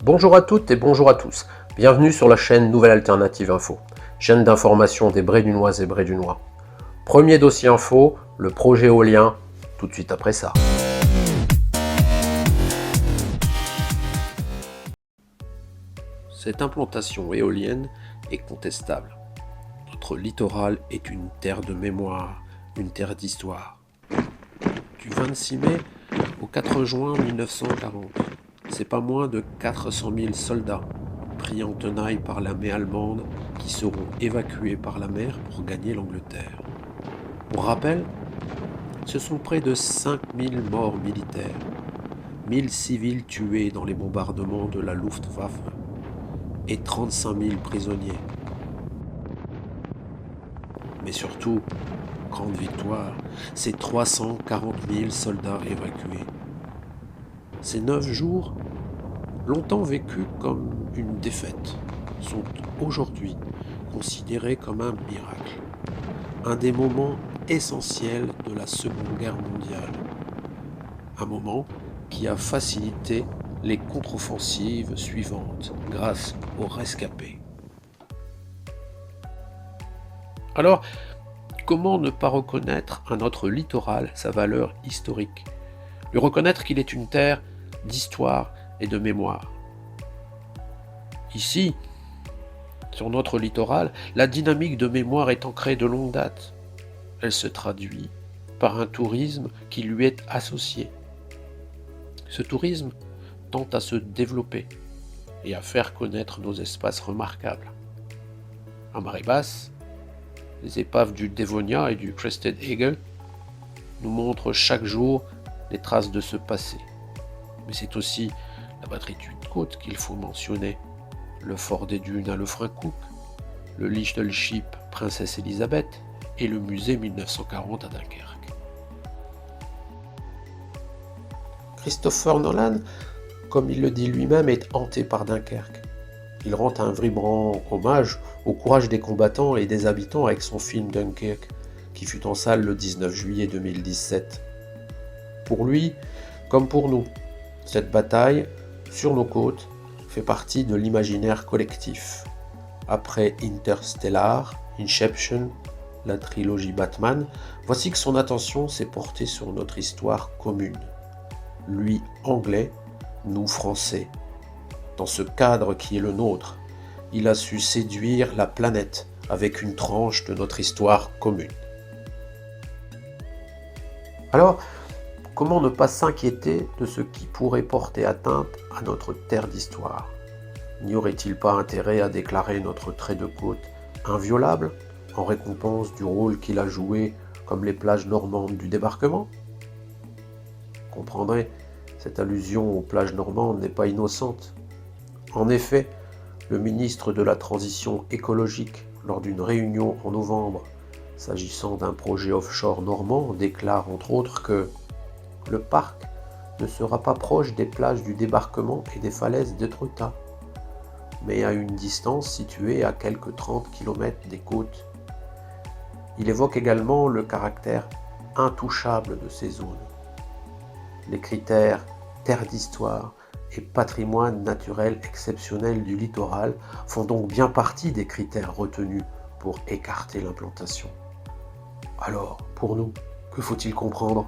Bonjour à toutes et bonjour à tous. Bienvenue sur la chaîne Nouvelle Alternative Info, chaîne d'information des Brédunoises et Brédunois. Premier dossier info, le projet éolien, tout de suite après ça. Cette implantation éolienne est contestable. Notre littoral est une terre de mémoire, une terre d'histoire. Du 26 mai au 4 juin 1940, c'est pas moins de 400 000 soldats pris en tenaille par l'armée allemande qui seront évacués par la mer pour gagner l'Angleterre. Pour rappel, ce sont près de 5000 morts militaires, 1000 civils tués dans les bombardements de la Luftwaffe et 35 000 prisonniers. Mais surtout, grande victoire, c'est 340 000 soldats évacués. Ces 9 jours, longtemps vécus comme une défaite, sont aujourd'hui considérés comme un miracle, un des moments essentiels de la Seconde Guerre mondiale, un moment qui a facilité les contre-offensives suivantes grâce aux rescapés. Alors, comment ne pas reconnaître à notre littoral sa valeur historique, lui reconnaître qu'il est une terre d'histoire et de mémoire. Ici, sur notre littoral, la dynamique de mémoire est ancrée de longue date. Elle se traduit par un tourisme qui lui est associé. Ce tourisme tend à se développer et à faire connaître nos espaces remarquables. À marée basse, les épaves du Dévonia et du Crested Eagle nous montrent chaque jour les traces de ce passé. Mais c'est aussi la batterie de côte qu'il faut mentionner, le fort des Dunes à Lefrancouc, le Little Ship Princesse Elisabeth et le musée 1940 à Dunkerque. Christopher Nolan, comme il le dit lui-même, est hanté par Dunkerque. Il rend un vibrant hommage au courage des combattants et des habitants avec son film Dunkerque, qui fut en salle le 19 juillet 2017. Pour lui, comme pour nous, cette bataille, sur nos côtes, fait partie de l'imaginaire collectif. Après Interstellar, Inception, la trilogie Batman, voici que son attention s'est portée sur notre histoire commune. Lui anglais, nous français. Dans ce cadre qui est le nôtre, il a su séduire la planète avec une tranche de notre histoire commune. Alors, comment ne pas s'inquiéter de ce qui pourrait porter atteinte à notre terre d'histoire? N'y aurait-il pas intérêt à déclarer notre trait de côte inviolable en récompense du rôle qu'il a joué comme les plages normandes du débarquement? Vous comprendrez, cette allusion aux plages normandes n'est pas innocente. En effet, le ministre de la Transition écologique, lors d'une réunion en novembre, s'agissant d'un projet offshore normand, déclare entre autres que le parc ne sera pas proche des plages du débarquement et des falaises d'Étretat, mais à une distance située à quelques 30 km des côtes. Il évoque également le caractère intouchable de ces zones. Les critères terre d'histoire et patrimoine naturel exceptionnel du littoral font donc bien partie des critères retenus pour écarter l'implantation. Alors, pour nous, que faut-il comprendre ?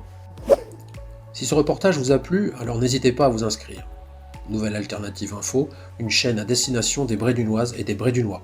Si ce reportage vous a plu, alors n'hésitez pas à vous inscrire. Nouvelle Alternative Info, une chaîne à destination des Brédunoises et des Brédunois.